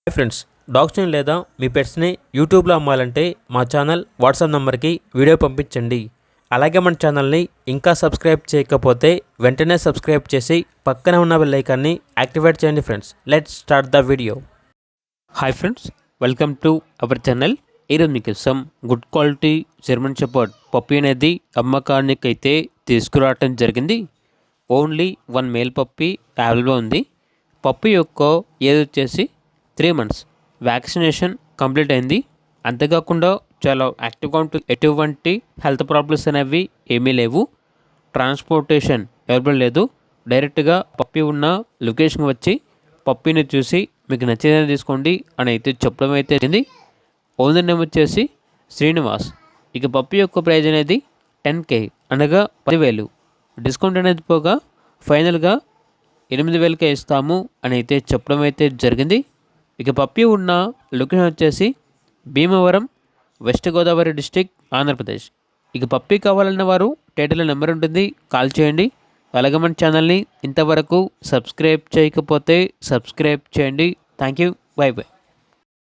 Hi friends, డాగ్స్ని లేదా మీ పెట్స్ని యూట్యూబ్లో అమ్మాలంటే మా ఛానల్ వాట్సాప్ నెంబర్కి వీడియో పంపించండి. అలాగే మన ఛానల్ని ఇంకా సబ్స్క్రైబ్ చేయకపోతే వెంటనే సబ్స్క్రైబ్ చేసి పక్కనే ఉన్న బెల్ ఐకాన్ని యాక్టివేట్ చేయండి. Friends, let's start the video. Hi friends, welcome to our channel. ఈరోజు మీకోసం good quality German shepherd puppy అనేది అమ్మకానికి అయితే తీసుకురావటం జరిగింది. ఓన్లీ 1 మేల్ పప్పీ అవైలబుల్ ఉంది. పప్పీ యొక్క ఏజ్ వచ్చేసి 3 months. వ్యాక్సినేషన్ కంప్లీట్ అయింది. అంతేకాకుండా చాలా యాక్టివ్గా ఉంటుంది. ఎటువంటి హెల్త్ ప్రాబ్లమ్స్ అనేవి ఏమీ లేవు. ట్రాన్స్పోర్టేషన్ అవైలబుల్ లేదు. డైరెక్ట్గా పప్పీ ఉన్న లొకేషన్కి వచ్చి పప్పీని చూసి మీకు నచ్చేదని తీసుకోండి అని అయితే చెప్పడం అయితే జరిగింది. ఓనర్ నేమ్ వచ్చేసి శ్రీనివాస్. ఇక పప్పీ యొక్క ప్రైజ్ అనేది 10K అనగా 10,000. డిస్కౌంట్ అనేది పోగా ఫైనల్గా 8,000కే ఇస్తాము అని అయితే చెప్పడం అయితే జరిగింది. ఇక పప్పీ ఉన్న లొకేషన్ వచ్చేసి భీమవరం, వెస్ట్ గోదావరి డిస్టిక్, ఆంధ్రప్రదేశ్. ఇక పప్పీ కావాలన్న వారు టైటిల్లో నెంబర్ ఉంటుంది, కాల్ చేయండి. అలాగే మన ఛానల్ని ఇంతవరకు సబ్స్క్రైబ్ చేయకపోతే సబ్స్క్రైబ్ చేయండి. Thank you, by by.